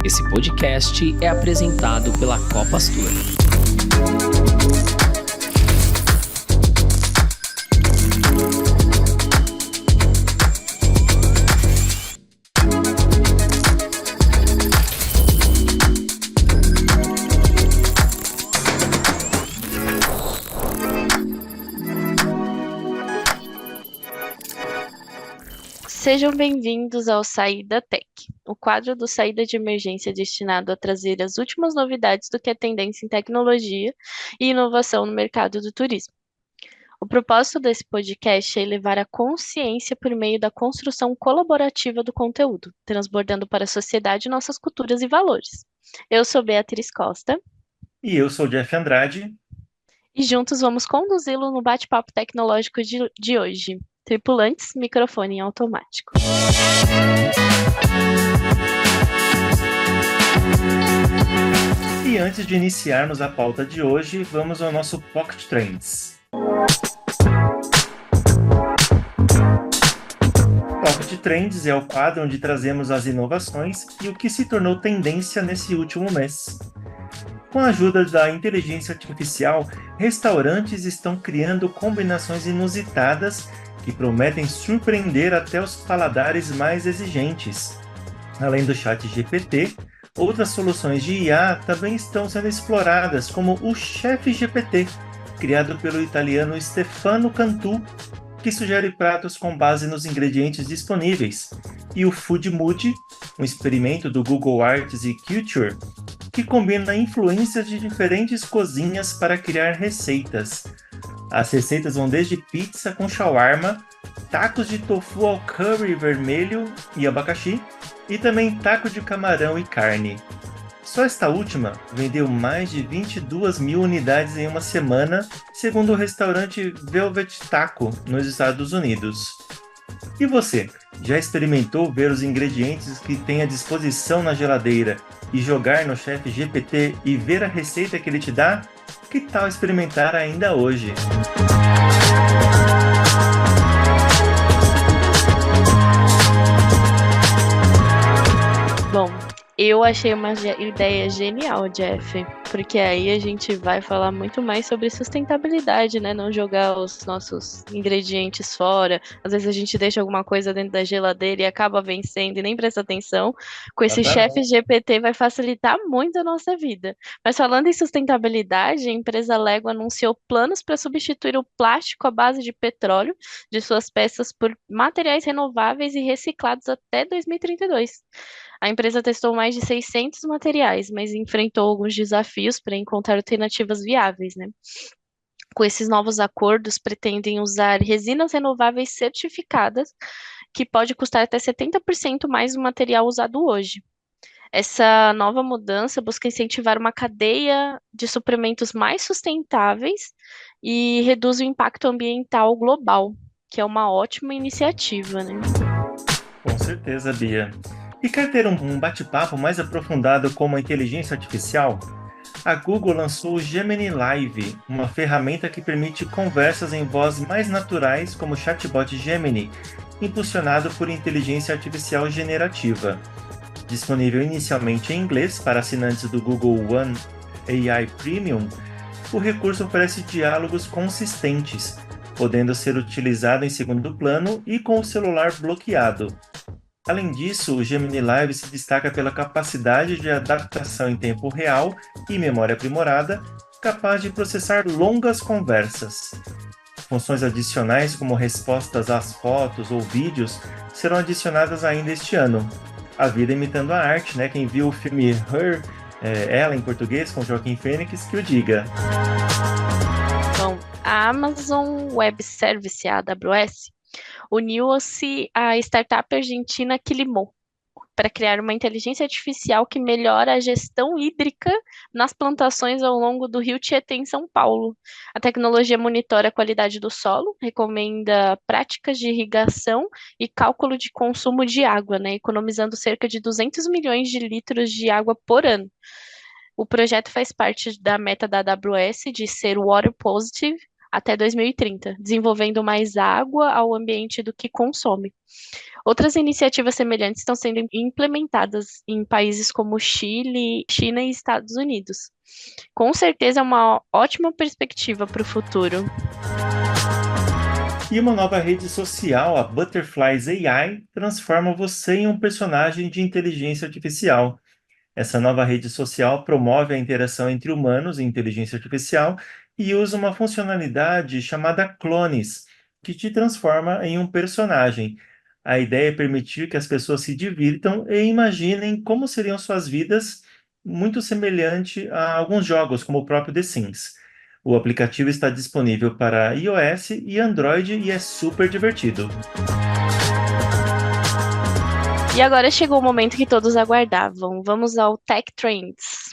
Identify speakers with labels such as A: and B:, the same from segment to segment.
A: Esse podcast é apresentado pela Copastura.
B: Sejam bem-vindos ao Saída Tech, o quadro do Saída de Emergência destinado a trazer as últimas novidades do que é tendência em tecnologia e inovação no mercado do turismo. O propósito desse podcast é elevar a consciência por meio da construção colaborativa do conteúdo, transbordando para a sociedade nossas culturas e valores. Eu sou Beatriz Costa.
C: E eu sou Jeff Andrade.
B: E juntos vamos conduzi-lo no bate-papo tecnológico de hoje. Tripulantes, microfone em automático.
C: E antes de iniciarmos a pauta de hoje, vamos ao nosso Pocket Trends. Pocket Trends é o quadro onde trazemos as inovações e o que se tornou tendência nesse último mês. Com a ajuda da inteligência artificial, restaurantes estão criando combinações inusitadas que prometem surpreender até os paladares mais exigentes. Além do ChatGPT, outras soluções de IA também estão sendo exploradas, como o Chef GPT, criado pelo italiano Stefano Cantu, que sugere pratos com base nos ingredientes disponíveis, e o Food Mood, um experimento do Google Arts e Culture, que combina influências de diferentes cozinhas para criar receitas. As receitas vão desde pizza com shawarma, tacos de tofu ao curry vermelho e abacaxi, e também taco de camarão e carne. Só esta última vendeu mais de 22 mil unidades em uma semana, segundo o restaurante Velvet Taco, nos Estados Unidos. E você, já experimentou ver os ingredientes que tem à disposição na geladeira e jogar no ChatGPT e ver a receita que ele te dá? Que tal experimentar ainda hoje?
B: Bom, eu achei uma ideia genial, Jeff, porque aí a gente vai falar muito mais sobre sustentabilidade, né? Não jogar os nossos ingredientes fora. Às vezes a gente deixa alguma coisa dentro da geladeira e acaba vencendo e nem presta atenção. Com esse Chef GPT vai facilitar muito a nossa vida. Mas falando em sustentabilidade, a empresa Lego anunciou planos para substituir o plástico à base de petróleo de suas peças por materiais renováveis e reciclados até 2032. A empresa testou mais de 600 materiais, mas enfrentou alguns desafios para encontrar alternativas viáveis, né? Com esses novos acordos, pretendem usar resinas renováveis certificadas, que pode custar até 70% mais do material usado hoje. Essa nova mudança busca incentivar uma cadeia de suprimentos mais sustentáveis e reduz o impacto ambiental global, que é uma ótima iniciativa, né?
C: Com certeza, Bia. E quer ter um bate-papo mais aprofundado com a inteligência artificial? A Google lançou o Gemini Live, uma ferramenta que permite conversas em voz mais naturais como o chatbot Gemini, impulsionado por inteligência artificial generativa. Disponível inicialmente em inglês para assinantes do Google One AI Premium, o recurso oferece diálogos consistentes, podendo ser utilizado em segundo plano e com o celular bloqueado. Além disso, o Gemini Live se destaca pela capacidade de adaptação em tempo real e memória aprimorada, capaz de processar longas conversas. Funções adicionais, como respostas às fotos ou vídeos, serão adicionadas ainda este ano. A vida imitando a arte, né? Quem viu o filme Her, Ela em português, com Joaquin Phoenix, que o diga.
B: Bom, a Amazon Web Service, a AWS, uniu-se à startup argentina Quilimo para criar uma inteligência artificial que melhora a gestão hídrica nas plantações ao longo do Rio Tietê, em São Paulo. A tecnologia monitora a qualidade do solo, recomenda práticas de irrigação e cálculo de consumo de água, né, economizando cerca de 200 milhões de litros de água por ano. O projeto faz parte da meta da AWS de ser water positive, até 2030, desenvolvendo mais água ao ambiente do que consome. Outras iniciativas semelhantes estão sendo implementadas em países como Chile, China e Estados Unidos. Com certeza é uma ótima perspectiva para o futuro.
C: E uma nova rede social, a Butterflies AI, transforma você em um personagem de inteligência artificial. Essa nova rede social promove a interação entre humanos e inteligência artificial e usa uma funcionalidade chamada clones, que te transforma em um personagem. A ideia é permitir que as pessoas se divirtam e imaginem como seriam suas vidas, muito semelhante a alguns jogos, como o próprio The Sims. O aplicativo está disponível para iOS e Android e é super divertido.
B: E agora chegou o momento que todos aguardavam. Vamos ao Tech Trends.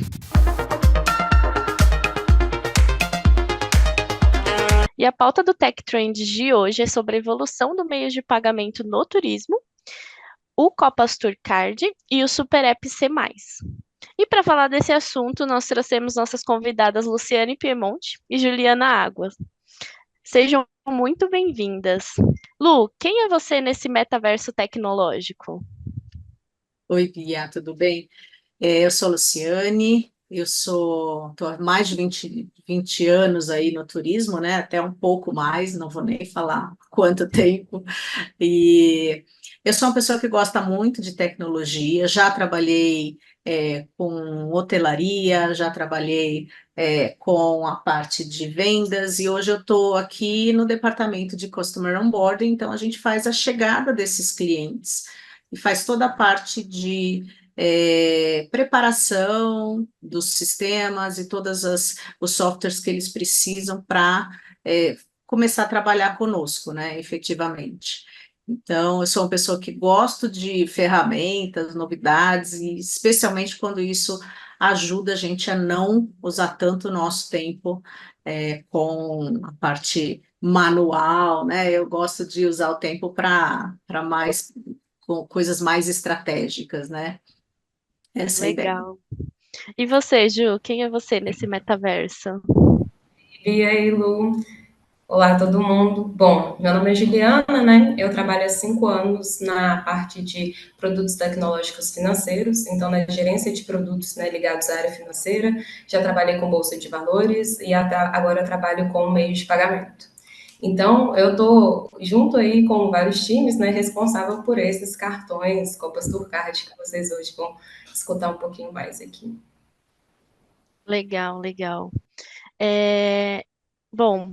B: E a pauta do Tech Trends de hoje é sobre a evolução do meio de pagamento no turismo, o Copas Tour Card e o Super App C+. E para falar desse assunto, nós trouxemos nossas convidadas Luciane Piemonte e Juliana Água. Sejam muito bem-vindas. Lu, quem é você nesse metaverso tecnológico?
D: Oi, Bia, tudo bem? Eu sou Luciane, estou há mais de 20 anos aí no turismo, né? Até um pouco mais, não vou nem falar quanto tempo. E eu sou uma pessoa que gosta muito de tecnologia, já trabalhei com hotelaria, já trabalhei com a parte de vendas, e hoje eu estou aqui no departamento de Customer Onboarding, então a gente faz a chegada desses clientes e faz toda a parte de preparação dos sistemas e todos os softwares que eles precisam para começar a trabalhar conosco, né, efetivamente. Então, eu sou uma pessoa que gosto de ferramentas, novidades, e especialmente quando isso ajuda a gente a não usar tanto o nosso tempo com a parte manual, né? Eu gosto de usar o tempo para mais com coisas mais estratégicas, né? Essa é a ideia.
B: Legal. E você, Ju, quem é você nesse metaverso?
E: E aí, Lu? Olá, todo mundo. Bom, meu nome é Juliana, né? Eu trabalho há 5 anos na parte de produtos tecnológicos financeiros, então na gerência de produtos, né, ligados à área financeira. Já trabalhei com bolsa de valores e agora eu trabalho com meios de pagamento. Então, eu estou junto aí com vários times, né, responsável por esses cartões, Copas Turcard, que vocês hoje vão escutar um pouquinho mais aqui.
B: Legal, legal. Bom,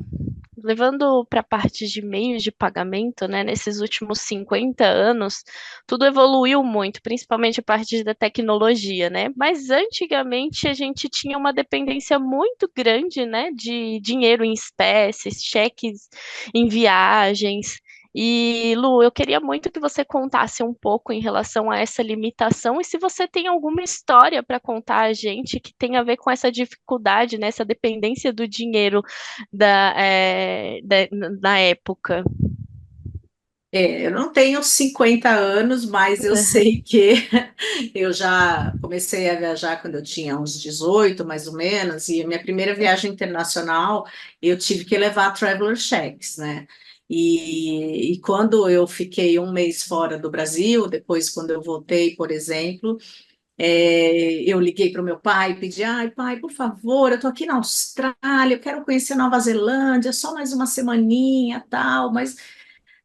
B: levando para a parte de meios de pagamento, né, nesses últimos 50 anos, tudo evoluiu muito, principalmente a partir da tecnologia, né? Mas antigamente a gente tinha uma dependência muito grande, né, de dinheiro em espécies, cheques em viagens. E, Lu, eu queria muito que você contasse um pouco em relação a essa limitação e se você tem alguma história para contar a gente que tem a ver com essa dificuldade, né, essa dependência do dinheiro na época.
D: Eu não tenho 50 anos, mas eu sei que eu já comecei a viajar quando eu tinha uns 18, mais ou menos, e a minha primeira viagem internacional eu tive que levar traveler checks, né? E quando eu fiquei um mês fora do Brasil, depois quando eu voltei, por exemplo, eu liguei para o meu pai e pedi, ai, pai, por favor, eu estou aqui na Austrália, eu quero conhecer Nova Zelândia, só mais uma semaninha, tal, mas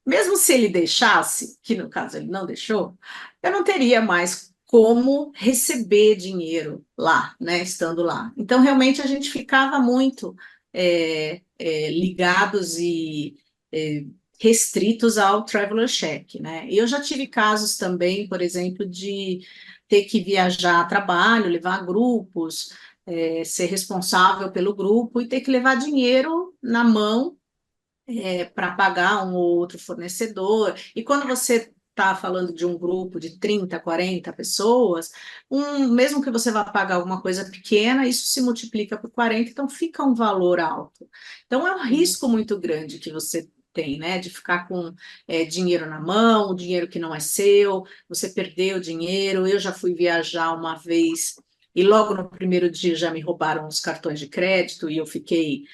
D: mesmo se ele deixasse, que no caso ele não deixou, eu não teria mais como receber dinheiro lá, né, estando lá. Então, realmente, a gente ficava muito ligados e é, restritos ao traveler check, né? E eu já tive casos também, por exemplo, de ter que viajar a trabalho, levar grupos, ser responsável pelo grupo e ter que levar dinheiro na mão para pagar um ou outro fornecedor. E quando você está falando de um grupo de 30, 40 pessoas, mesmo que você vá pagar alguma coisa pequena, isso se multiplica por 40, então fica um valor alto. Então é um risco muito grande que você tem, né, de ficar com dinheiro na mão, dinheiro que não é seu, você perdeu o dinheiro. Eu já fui viajar uma vez e logo no primeiro dia já me roubaram os cartões de crédito e eu fiquei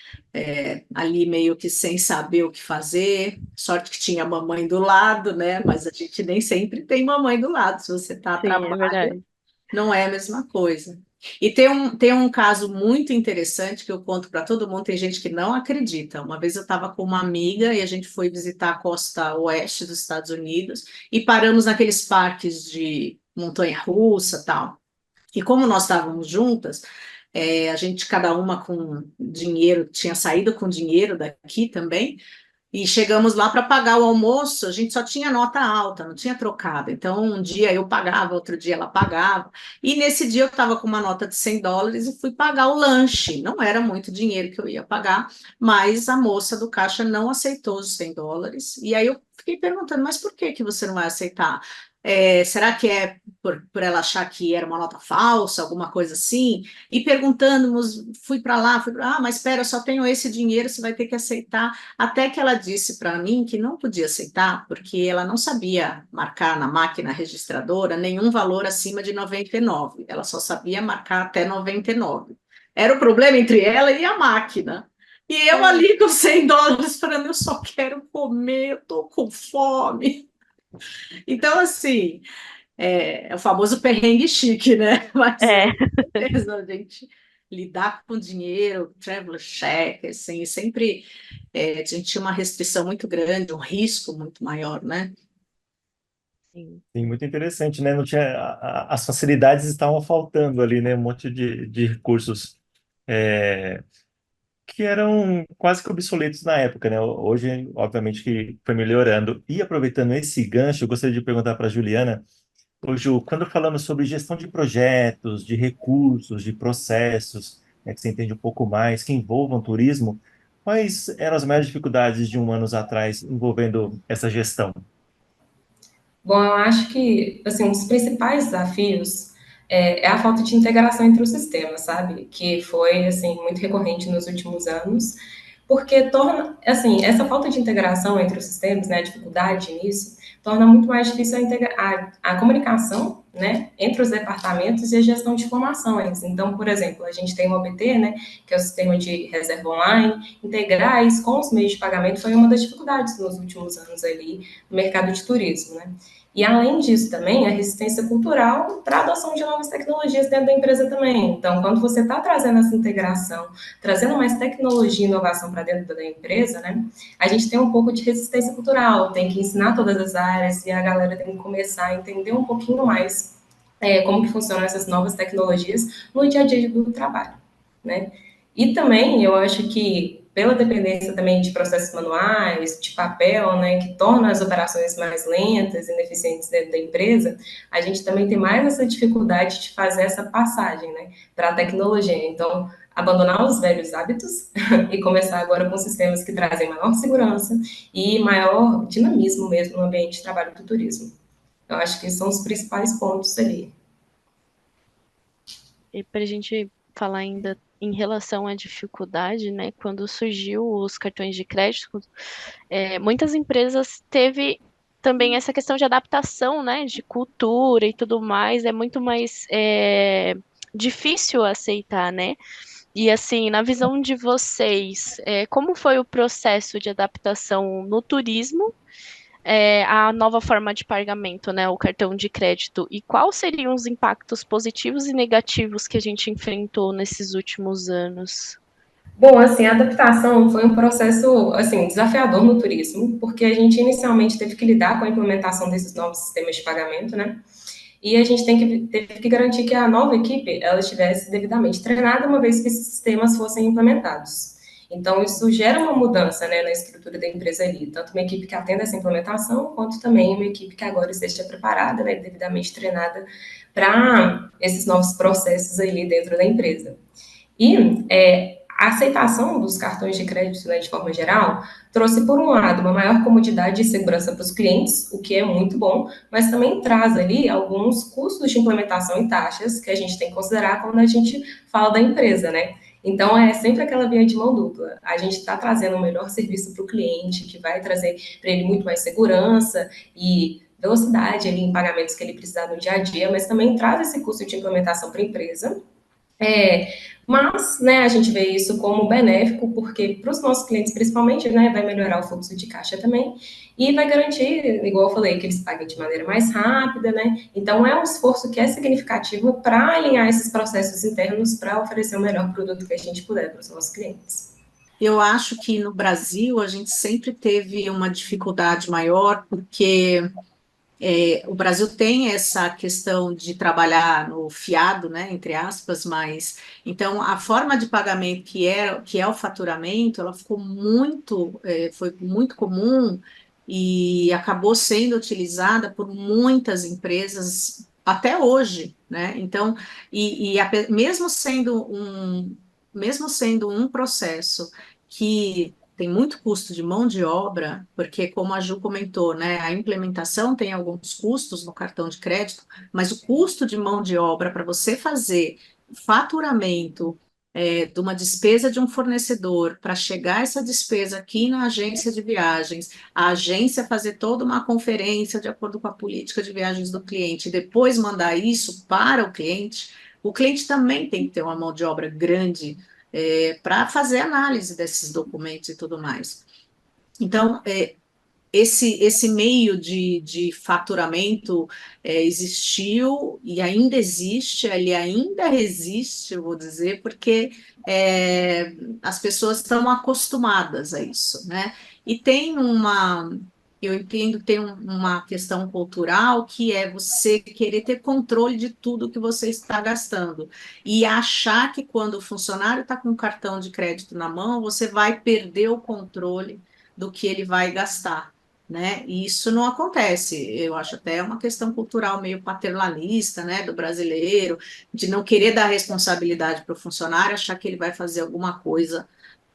D: ali meio que sem saber o que fazer. Sorte que tinha a mamãe do lado, né? Mas a gente nem sempre tem mamãe do lado. Se você está a
B: Sim, é
D: trabalho,
B: verdade.
D: não é a mesma coisa. E tem um caso muito interessante que eu conto para todo mundo, tem gente que não acredita. Uma vez eu estava com uma amiga e a gente foi visitar a costa oeste dos Estados Unidos e paramos naqueles parques de montanha-russa, tal. E como nós estávamos juntas, a gente, cada uma com dinheiro, tinha saído com dinheiro daqui também, e chegamos lá para pagar o almoço, a gente só tinha nota alta, não tinha trocado. Então, um dia eu pagava, outro dia ela pagava. E nesse dia eu estava com uma nota de US$ 100 e fui pagar o lanche. Não era muito dinheiro que eu ia pagar, mas a moça do caixa não aceitou os US$ 100. E aí eu fiquei perguntando, mas por que que você não vai aceitar? Será que é por ela achar que era uma nota falsa, alguma coisa assim? E perguntando, fui para lá, mas espera, eu só tenho esse dinheiro, você vai ter que aceitar. Até que ela disse para mim que não podia aceitar, porque ela não sabia marcar na máquina registradora nenhum valor acima de 99. Ela só sabia marcar até 99. Era o problema entre ela e a máquina. E eu ali com US$ 100 falando, eu só quero comer, eu tô com fome. Então, assim, é o famoso perrengue chique, né? Mas
B: É,
D: com certeza, a gente lidar com dinheiro, travel check, assim, sempre a gente tinha uma restrição muito grande, um risco muito maior, né?
B: sim.
C: Sim, muito interessante, né? Não tinha, as facilidades estavam faltando ali, né? Um monte de recursos que eram quase que obsoletos na época, né? Hoje, obviamente, que foi melhorando. E aproveitando esse gancho, eu gostaria de perguntar para a Juliana, ô Ju, quando falamos sobre gestão de projetos, de recursos, de processos, né, que você entende um pouco mais, que envolvam turismo, quais eram as maiores dificuldades de 1 ano atrás envolvendo essa gestão?
E: Bom, eu acho que, assim, um dos principais desafios é a falta de integração entre os sistemas, sabe? Que foi, assim, muito recorrente nos últimos anos, porque torna, assim, essa falta de integração entre os sistemas, né, a dificuldade nisso, torna muito mais difícil a comunicação, né, entre os departamentos e a gestão de informações. Então, por exemplo, a gente tem o OBT, né, que é o sistema de reserva online, integrar isso com os meios de pagamento foi uma das dificuldades nos últimos anos ali no mercado de turismo, né? E além disso também, a resistência cultural para a adoção de novas tecnologias dentro da empresa também. Então, quando você está trazendo essa integração, trazendo mais tecnologia e inovação para dentro da empresa, né, a gente tem um pouco de resistência cultural, tem que ensinar todas as áreas e a galera tem que começar a entender um pouquinho mais como que funcionam essas novas tecnologias no dia a dia do trabalho, né? E também eu acho que pela dependência também de processos manuais, de papel, né, que torna as operações mais lentas e ineficientes dentro da empresa, a gente também tem mais essa dificuldade de fazer essa passagem, né, para a tecnologia. Então, abandonar os velhos hábitos e começar agora com sistemas que trazem maior segurança e maior dinamismo mesmo no ambiente de trabalho do turismo. Eu acho que são os principais pontos ali.
B: E para a gente falar ainda em relação à dificuldade, né? Quando surgiu os cartões de crédito, muitas empresas teve também essa questão de adaptação, né? De cultura e tudo mais, é muito mais difícil aceitar, né? E assim, na visão de vocês, como foi o processo de adaptação no turismo, à nova forma de pagamento, né, o cartão de crédito? E quais seriam os impactos positivos e negativos que a gente enfrentou nesses últimos anos?
E: Bom, assim, a adaptação foi um processo, assim, desafiador no turismo, porque a gente inicialmente teve que lidar com a implementação desses novos sistemas de pagamento, né? E a gente teve que garantir que a nova equipe ela estivesse devidamente treinada uma vez que esses sistemas fossem implementados. Então, isso gera uma mudança, né, na estrutura da empresa ali, tanto uma equipe que atenda essa implementação, quanto também uma equipe que agora esteja preparada, né, devidamente treinada para esses novos processos ali dentro da empresa. E a aceitação dos cartões de crédito, né, de forma geral, trouxe, por um lado, uma maior comodidade e segurança para os clientes, o que é muito bom, mas também traz ali alguns custos de implementação e taxas que a gente tem que considerar quando a gente fala da empresa, né? Então, é sempre aquela via de mão dupla. A gente está trazendo um melhor serviço para o cliente, que vai trazer para ele muito mais segurança e velocidade ali em pagamentos que ele precisar no dia a dia, mas também traz esse custo de implementação para a empresa. Mas, né, a gente vê isso como benéfico, porque para os nossos clientes, principalmente, né, vai melhorar o fluxo de caixa também, e vai garantir, igual eu falei, que eles paguem de maneira mais rápida, né? Então, é um esforço que é significativo para alinhar esses processos internos para oferecer o melhor produto que a gente puder para os nossos clientes.
D: Eu acho que no Brasil a gente sempre teve uma dificuldade maior, porque o Brasil tem essa questão de trabalhar no fiado, né, entre aspas, mas então a forma de pagamento que é o faturamento, ela ficou foi muito comum e acabou sendo utilizada por muitas empresas até hoje, né? Então, mesmo sendo um processo que tem muito custo de mão de obra, porque, como a Ju comentou, né, a implementação tem alguns custos no cartão de crédito, mas o custo de mão de obra para você fazer faturamento de uma despesa de um fornecedor para chegar essa despesa aqui na agência de viagens, a agência fazer toda uma conferência de acordo com a política de viagens do cliente, e depois mandar isso para o cliente também tem que ter uma mão de obra grande para fazer análise desses documentos e tudo mais. Então, esse meio de faturamento existiu e ainda existe, ele ainda resiste, eu vou dizer, porque as pessoas estão acostumadas a isso, né? E eu entendo que tem uma questão cultural que é você querer ter controle de tudo que você está gastando e achar que quando o funcionário está com o cartão de crédito na mão, você vai perder o controle do que ele vai gastar, né? E isso não acontece. Eu acho até uma questão cultural meio paternalista, né, do brasileiro, de não querer dar responsabilidade para o funcionário, achar que ele vai fazer alguma coisa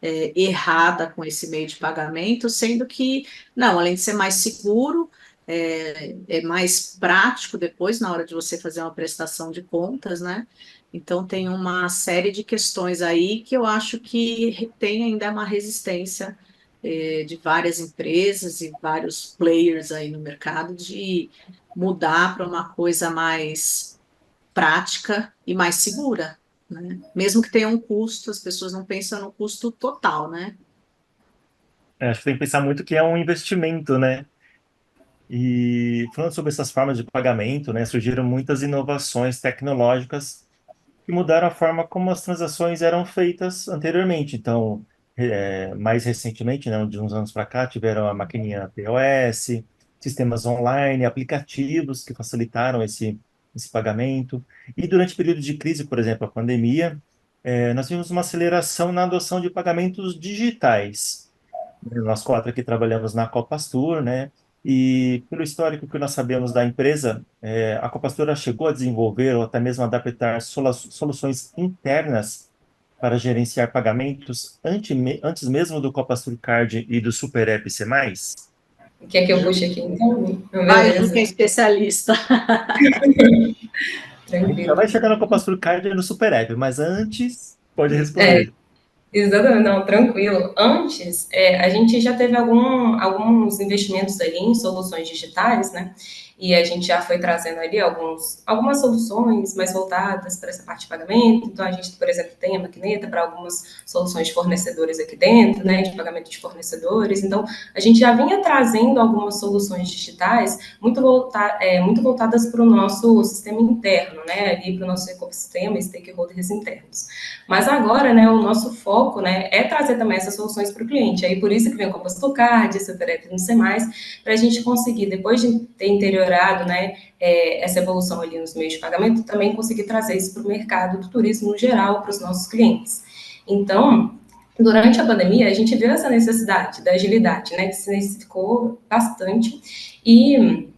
D: errada com esse meio de pagamento, sendo que, não, além de ser mais seguro, é mais prático depois, na hora de você fazer uma prestação de contas, né? Então, tem uma série de questões aí que eu acho que tem ainda uma resistência de várias empresas e vários players aí no mercado de mudar para uma coisa mais prática e mais segura, né? Mesmo que tenha um custo, as pessoas não pensam no custo total, né?
C: Acho que tem que pensar muito que é um investimento, né? E falando sobre essas formas de pagamento, né, surgiram muitas inovações tecnológicas que mudaram a forma como as transações eram feitas anteriormente. Então, mais recentemente, né, de uns anos para cá, tiveram a maquininha POS, sistemas online, aplicativos que facilitaram esse pagamento. E durante o período de crise, por exemplo, a pandemia, nós vimos uma aceleração na adoção de pagamentos digitais. Nós quatro aqui trabalhamos na Copastur, né? E pelo histórico que nós sabemos da empresa, a Copastura chegou a desenvolver ou até mesmo adaptar soluções internas para gerenciar pagamentos antes mesmo do Copastur Card e do Super App ser mais?
E: Quer que eu puxe aqui, então?
D: Vai, Ju,
E: Beleza.
D: que é especialista.
C: A gente já
E: Tranquilo.
C: vai chegar no Copastur Card e no Super App, mas antes pode responder.
E: Exatamente, não, tranquilo. Antes, a gente já teve alguns investimentos ali em soluções digitais, né? E a gente já foi trazendo ali algumas soluções mais voltadas para essa parte de pagamento. Então, a gente, por exemplo, tem a maquineta para algumas soluções de fornecedores aqui dentro, né? De pagamento de fornecedores. Então, a gente já vinha trazendo algumas soluções digitais muito voltadas para o nosso sistema interno, né? Ali para o nosso ecossistema e stakeholders internos. Mas agora, né, o nosso foco, né, é trazer também essas soluções para o cliente. Aí por isso que vem o Compostor Card, Super App, não sei mais, para a gente conseguir, depois de ter interiorado, né, essa evolução ali nos meios de pagamento, também conseguir trazer isso para o mercado do turismo no geral, para os nossos clientes. Então, durante a pandemia, a gente viu essa necessidade da agilidade, né, que se necessitou bastante, e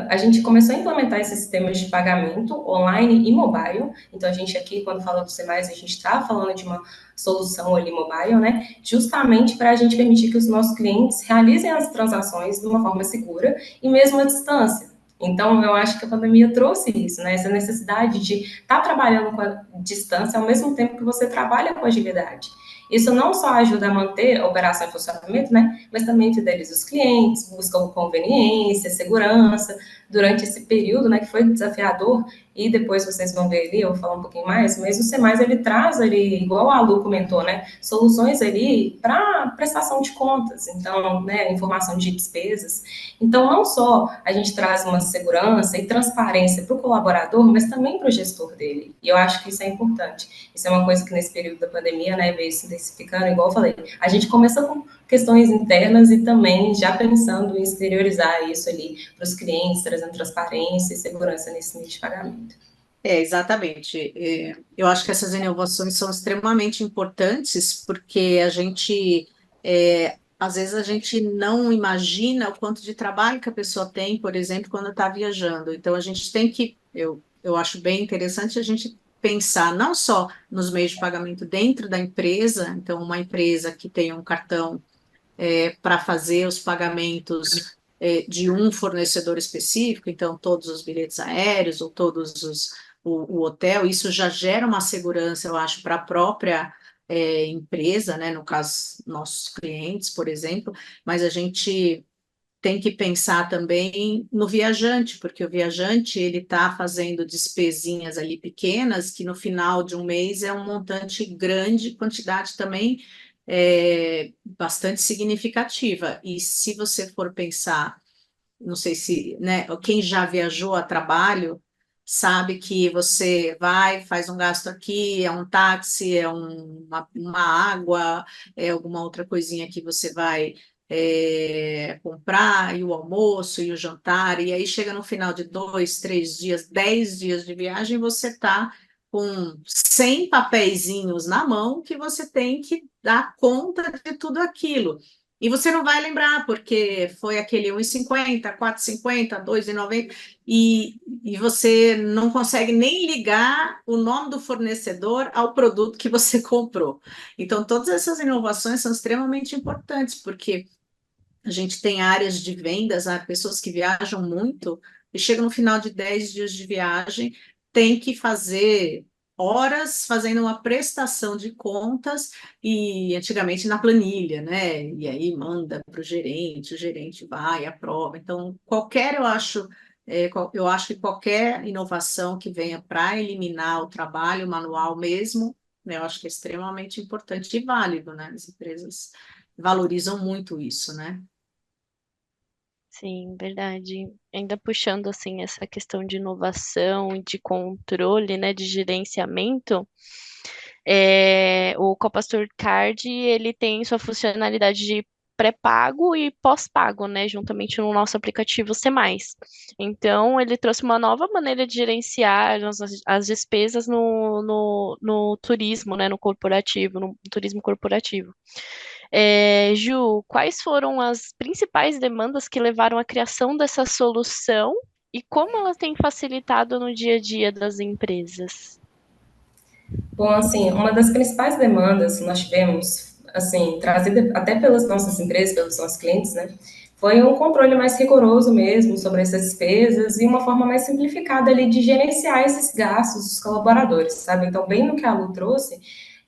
E: a gente começou a implementar esses sistemas de pagamento online e mobile. Então, a gente aqui, quando fala do C+, a gente está falando de uma solução ali mobile, né? Justamente para a gente permitir que os nossos clientes realizem as transações de uma forma segura e mesmo à distância. Então, eu acho que a pandemia trouxe isso, né? Essa necessidade de estar trabalhando com a distância ao mesmo tempo que você trabalha com agilidade. Isso não só ajuda a manter a operação em funcionamento, né, mas também fideliza os clientes, busca conveniência, segurança, durante esse período, né, que foi desafiador, e depois vocês vão ver ali, eu vou falar um pouquinho mais, mas o C+, ele traz ali, igual a Lu comentou, né, soluções ali para prestação de contas, então, né, informação de despesas. Então, não só a gente traz uma segurança e transparência para o colaborador, mas também para o gestor dele, e eu acho que isso é importante. Isso é uma coisa que nesse período da pandemia, né, veio se intensificando, igual eu falei, a gente começou com questões internas e também já pensando em exteriorizar isso ali para os clientes, trazendo transparência e segurança nesse meio de pagamento.
D: Exatamente. Eu acho que essas inovações são extremamente importantes porque às vezes a gente não imagina o quanto de trabalho que a pessoa tem, por exemplo, quando está viajando. Então a gente tem que, eu acho bem interessante a gente pensar não só nos meios de pagamento dentro da empresa, então uma empresa que tem um cartão para fazer os pagamentos de um fornecedor específico, então todos os bilhetes aéreos ou o hotel, isso já gera uma segurança, eu acho, para a própria empresa, né? No caso, nossos clientes, por exemplo, mas a gente tem que pensar também no viajante, porque o viajante ele está fazendo despesinhas ali pequenas, que no final de um mês é um montante grande, quantidade também bastante significativa. E se você for pensar, não sei se, né, quem já viajou a trabalho sabe que você vai, faz um gasto aqui, é um táxi, é uma água, é alguma outra coisinha que você vai comprar, e o almoço, e o jantar, e aí chega no final de 2, 3 dias, 10 dias de viagem, você está com 100 papeizinhos na mão que você tem que dar conta de tudo aquilo. E você não vai lembrar, porque foi aquele 1,50, 4,50, 2,90, e você não consegue nem ligar o nome do fornecedor ao produto que você comprou. Então, todas essas inovações são extremamente importantes, porque a gente tem áreas de vendas, há pessoas que viajam muito e chegam no final de 10 dias de viagem, tem que fazer horas fazendo uma prestação de contas e antigamente na planilha, né? E aí manda para o gerente vai, aprova. Então, eu acho que qualquer inovação que venha para eliminar o trabalho manual mesmo, né, eu acho que é extremamente importante e válido, né? As empresas valorizam muito isso, né?
B: Sim, verdade. Ainda puxando assim essa questão de inovação e de controle, né, de gerenciamento, o Copastor Card ele tem sua funcionalidade de pré-pago e pós-pago, né, juntamente no nosso aplicativo C+. Então, ele trouxe uma nova maneira de gerenciar as despesas no turismo, né, no corporativo, no turismo corporativo. Ju, quais foram as principais demandas que levaram à criação dessa solução e como ela tem facilitado no dia a dia das empresas?
E: Bom, assim, uma das principais demandas que nós tivemos, assim, trazida até pelas nossas empresas, pelos nossos clientes, né, foi um controle mais rigoroso mesmo sobre essas despesas e uma forma mais simplificada ali de gerenciar esses gastos dos colaboradores, sabe? Então, bem no que a Lu trouxe,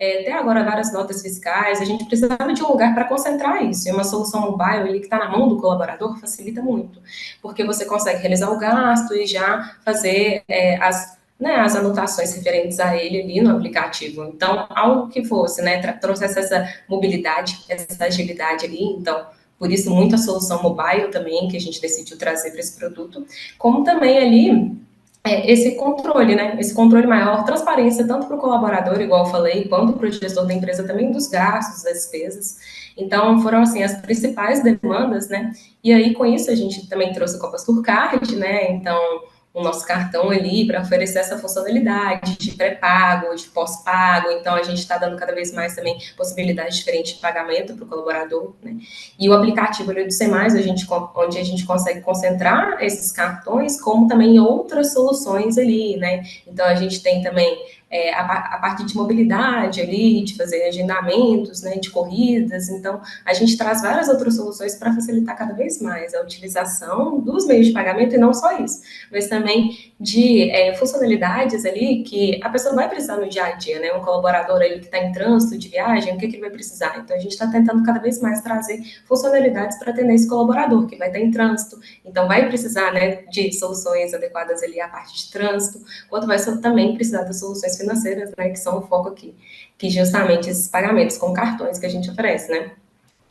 E: até agora várias notas fiscais, a gente precisava de um lugar para concentrar isso, e uma solução mobile ali que está na mão do colaborador facilita muito, porque você consegue realizar o gasto e já fazer as anotações referentes a ele ali no aplicativo. Então, algo que fosse, né, trouxesse essa mobilidade, essa agilidade ali. Então, por isso, muita solução mobile também, que a gente decidiu trazer para esse produto, como também ali esse controle, né? Esse controle maior, transparência, tanto para o colaborador, igual eu falei, quanto para o gestor da empresa também, dos gastos, das despesas. Então, foram, assim, as principais demandas, né? E aí, com isso, a gente também trouxe o Copastor Card, né? Então, o nosso cartão ali para oferecer essa funcionalidade de pré-pago, de pós-pago. Então, a gente está dando cada vez mais também possibilidades diferentes de pagamento para o colaborador, né? E o aplicativo ali do C+, onde a gente consegue concentrar esses cartões, como também outras soluções ali, né? Então, a gente tem também a parte de mobilidade ali, de fazer agendamentos, né, de corridas. Então, a gente traz várias outras soluções para facilitar cada vez mais a utilização dos meios de pagamento, e não só isso, mas também de funcionalidades ali que a pessoa vai precisar no dia a dia, né? Um colaborador ali que está em trânsito de viagem, o que ele vai precisar? Então, a gente está tentando cada vez mais trazer funcionalidades para atender esse colaborador que vai estar em trânsito, então vai precisar, né, de soluções adequadas ali à parte de trânsito, quanto vai também precisar das soluções financeiras, né, que são o foco aqui, que justamente esses pagamentos com cartões que a gente oferece, né?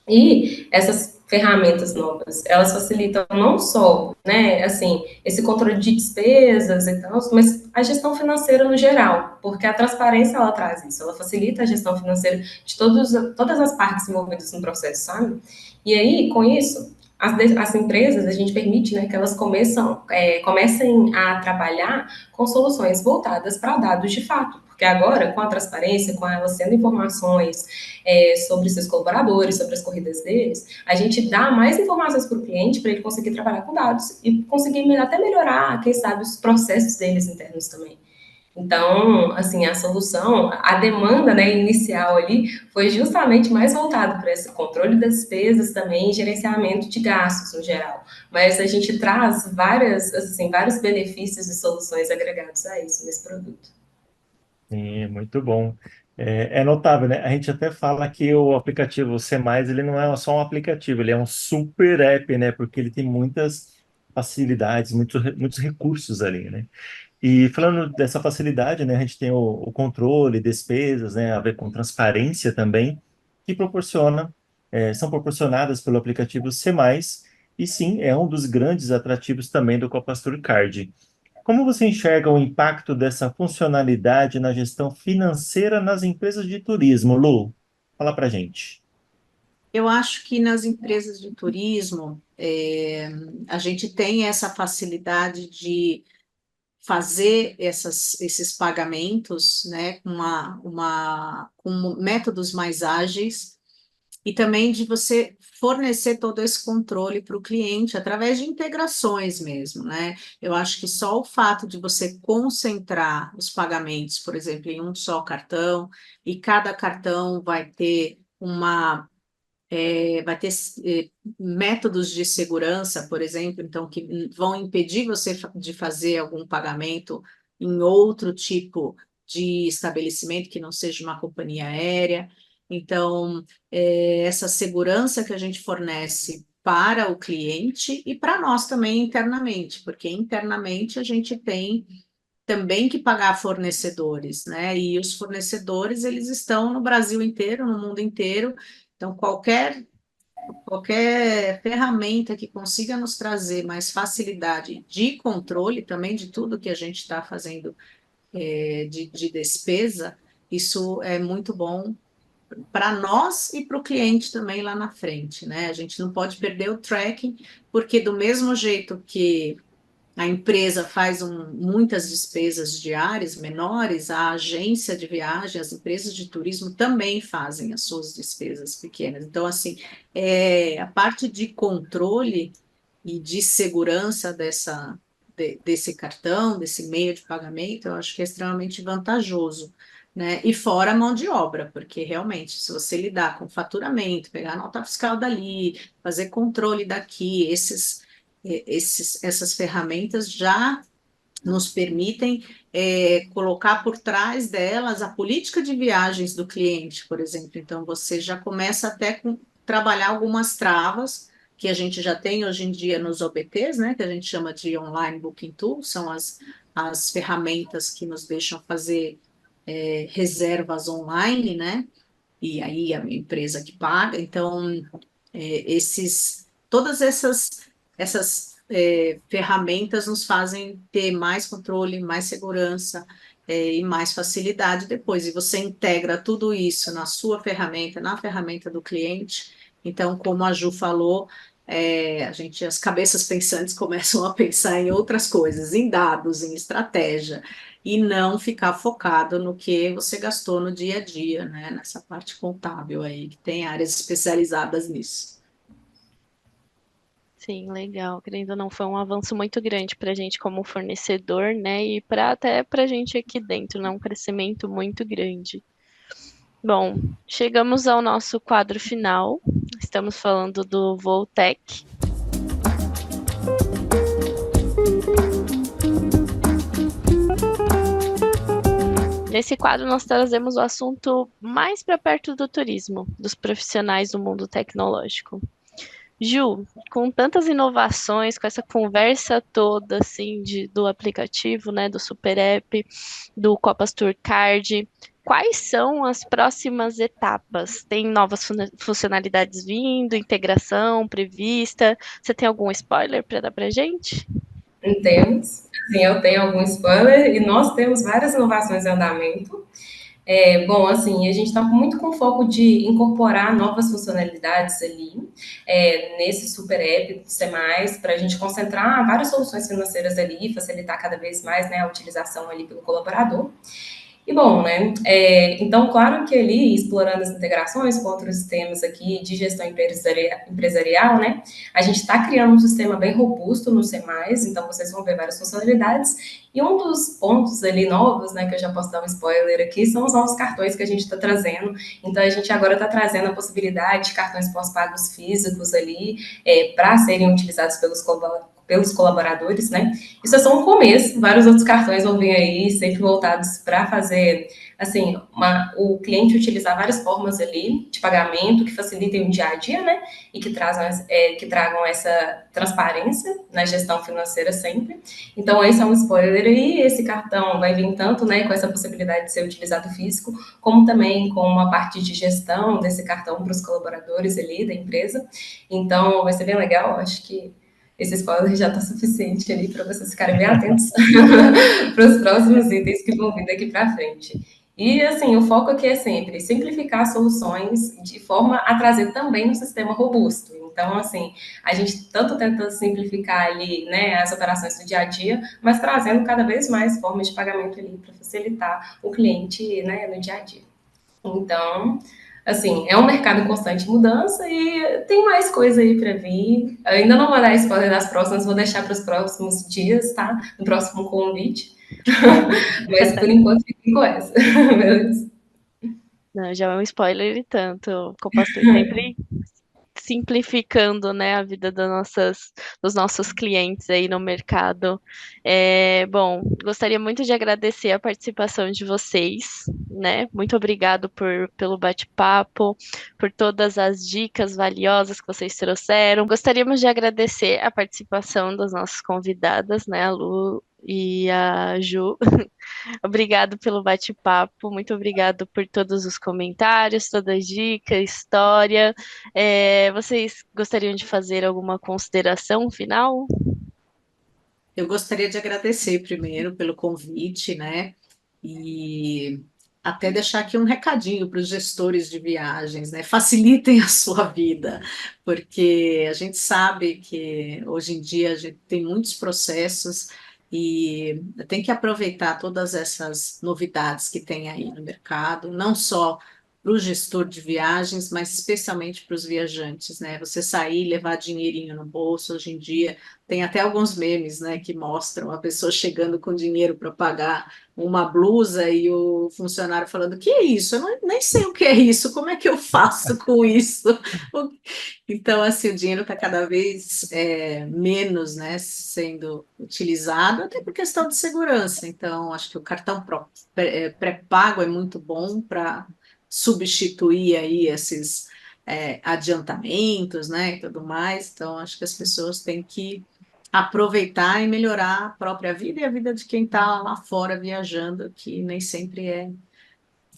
E: E essas ferramentas novas, elas facilitam não só, né, assim, esse controle de despesas e tal, mas a gestão financeira no geral, porque a transparência, ela traz isso, ela facilita a gestão financeira de todas as partes envolvidas no processo, sabe? E aí, com isso, as empresas, a gente permite, né, que elas comecem a trabalhar com soluções voltadas para dados de fato, porque agora, com a transparência, com elas sendo informações sobre seus colaboradores, sobre as corridas deles, a gente dá mais informações para o cliente para ele conseguir trabalhar com dados e conseguir até melhorar, quem sabe, os processos deles internos também. Então, assim, a solução, a demanda, né, inicial ali foi justamente mais voltado para esse controle das despesas também e gerenciamento de gastos no geral. Mas a gente traz vários benefícios e soluções agregados a isso nesse produto.
C: Sim, muito bom. É notável, né? A gente até fala que o aplicativo C+, ele não é só um aplicativo, ele é um super app, né? Porque ele tem muitas facilidades, muitos recursos ali, né? E falando dessa facilidade, né? A gente tem o controle, despesas, né? A ver com transparência também, que são proporcionadas pelo aplicativo C+, e sim, é um dos grandes atrativos também do Copastor Card. Como você enxerga o impacto dessa funcionalidade na gestão financeira nas empresas de turismo, Lu? Fala pra gente.
D: Eu acho que nas empresas de turismo, a gente tem essa facilidade de fazer esses pagamentos, né, com métodos mais ágeis e também de você fornecer todo esse controle para o cliente através de integrações mesmo, né? Eu acho que só o fato de você concentrar os pagamentos, por exemplo, em um só cartão, e cada cartão vai ter métodos de segurança, por exemplo, então, que vão impedir você de fazer algum pagamento em outro tipo de estabelecimento que não seja uma companhia aérea. Então, essa segurança que a gente fornece para o cliente e para nós também internamente, porque internamente a gente tem também que pagar fornecedores, né? E os fornecedores, eles estão no Brasil inteiro, no mundo inteiro. Então, qualquer ferramenta que consiga nos trazer mais facilidade de controle também de tudo que a gente está fazendo de despesa, isso é muito bom para nós e para o cliente também lá na frente, né? A gente não pode perder o tracking, porque do mesmo jeito que a empresa faz muitas despesas diárias menores, a agência de viagem, as empresas de turismo também fazem as suas despesas pequenas. Então, assim, a parte de controle e de segurança desse cartão, desse meio de pagamento, eu acho que é extremamente vantajoso. Né? E fora a mão de obra, porque realmente, se você lidar com faturamento, pegar a nota fiscal dali, fazer controle daqui, essas ferramentas já nos permitem colocar por trás delas a política de viagens do cliente, por exemplo. Então, você já começa até com trabalhar algumas travas que a gente já tem hoje em dia nos OBTs, né, que a gente chama de Online Booking Tool, são as ferramentas que nos deixam fazer reservas online, né, e aí a empresa que paga. Então, todas essas ferramentas nos fazem ter mais controle, mais segurança e mais facilidade depois. E você integra tudo isso na sua ferramenta, na ferramenta do cliente. Então, como a Ju falou, as cabeças pensantes começam a pensar em outras coisas, em dados, em estratégia, e não ficar focado no que você gastou no dia a dia, né? Nessa parte contábil aí, que tem áreas especializadas nisso.
B: Sim, legal. Querendo ou não, foi um avanço muito grande para a gente como fornecedor, né? E para até para a gente aqui dentro, né? Um crescimento muito grande. Bom, chegamos ao nosso quadro final. Estamos falando do Voltec. Nesse quadro, nós trazemos o assunto mais para perto do turismo, dos profissionais do mundo tecnológico. Ju, com tantas inovações, com essa conversa toda assim do aplicativo, né, do Super App, do Copas Tour Card, quais são as próximas etapas? Tem novas funcionalidades vindo, integração prevista? Você tem algum spoiler para dar para gente?
E: Temos, assim, eu tenho algum spoiler e nós temos várias inovações em andamento. Bom, assim, a gente está muito com foco de incorporar novas funcionalidades ali nesse super app do C+, para a gente concentrar várias soluções financeiras ali, facilitar cada vez mais, né, a utilização ali pelo colaborador. E bom, né? Então, claro que ali, explorando as integrações com outros sistemas aqui de gestão empresarial, né? A gente está criando um sistema bem robusto no C+, então vocês vão ver várias funcionalidades. E um dos pontos ali novos, né, que eu já posso dar um spoiler aqui, são os novos cartões que a gente está trazendo. Então, a gente agora está trazendo a possibilidade de cartões pós-pagos físicos ali, para serem utilizados pelos colaboradores, né? Isso é só um começo, vários outros cartões vão vir aí, sempre voltados para fazer, assim, o cliente utilizar várias formas ali de pagamento que facilitem o dia a dia, né? E que tragam essa transparência na gestão financeira sempre. Então, esse é um spoiler aí, esse cartão vai vir tanto, né, com essa possibilidade de ser utilizado físico, como também com uma parte de gestão desse cartão para os colaboradores ali da empresa. Então, vai ser bem legal, acho que esse spoiler já está suficiente ali para vocês ficarem bem atentos para os próximos itens que vão vir daqui para frente. E, assim, o foco aqui é sempre simplificar soluções de forma a trazer também um sistema robusto. Então, assim, a gente tanto tenta simplificar ali, né, as operações do dia a dia, mas trazendo cada vez mais formas de pagamento ali para facilitar o cliente, né, no dia a dia. Então, assim, é um mercado em constante mudança e tem mais coisa aí para vir. Eu ainda não vou dar spoiler das próximas, vou deixar para os próximos dias, tá? No próximo convite. Mas por enquanto fiquem com essa. Beleza?
B: Não, já é um spoiler e tanto. O Copastor sempre simplificando, né, a vida dos nossos clientes aí no mercado. Bom, gostaria muito de agradecer a participação de vocês, né? Muito obrigado pelo bate-papo, por todas as dicas valiosas que vocês trouxeram. Gostaríamos de agradecer a participação das nossas convidadas, né, a Lu e a Ju. Obrigado pelo bate-papo, muito obrigado por todos os comentários, toda a dica, história. Vocês gostariam de fazer alguma consideração final?
D: Eu gostaria de agradecer primeiro pelo convite, né? E até deixar aqui um recadinho para os gestores de viagens, né? Facilitem a sua vida, porque a gente sabe que hoje em dia a gente tem muitos processos e tem que aproveitar todas essas novidades que tem aí no mercado, não só para o gestor de viagens, mas especialmente para os viajantes, né? Você sair e levar dinheirinho no bolso hoje em dia. Tem até alguns memes, né, que mostram a pessoa chegando com dinheiro para pagar uma blusa e o funcionário falando: que é isso? Nem sei o que é isso, como é que eu faço com isso? Então, assim, o dinheiro está cada vez menos, né, sendo utilizado, até por questão de segurança. Então, acho que o cartão pré-pago é muito bom para substituir aí esses adiantamentos, né, e tudo mais. Então, acho que as pessoas têm que aproveitar e melhorar a própria vida e a vida de quem está lá fora viajando, que nem sempre é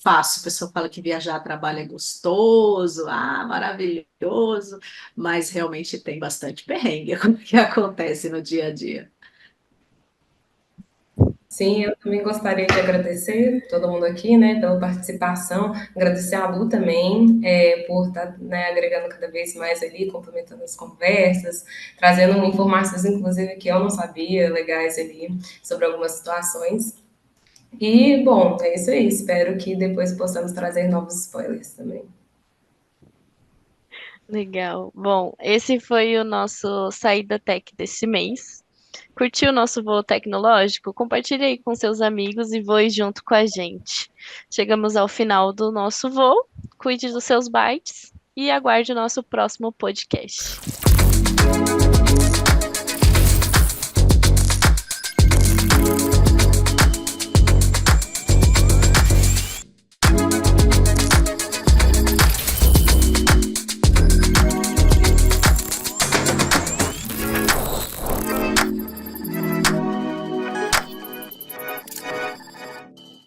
D: fácil. A pessoa fala que viajar a trabalho é gostoso, maravilhoso, mas realmente tem bastante perrengue que acontece no dia a dia.
E: Sim, eu também gostaria de agradecer todo mundo aqui, né, pela participação, agradecer a Lu também, por estar, né, agregando cada vez mais ali, complementando as conversas, trazendo informações, inclusive, que eu não sabia, legais ali, sobre algumas situações. E, bom, é isso aí, espero que depois possamos trazer novos spoilers também.
B: Legal. Bom, esse foi o nosso Saída Tech desse mês. Curtiu o nosso voo tecnológico? Compartilhe aí com seus amigos e voe junto com a gente. Chegamos ao final do nosso voo. Cuide dos seus bytes e aguarde o nosso próximo podcast.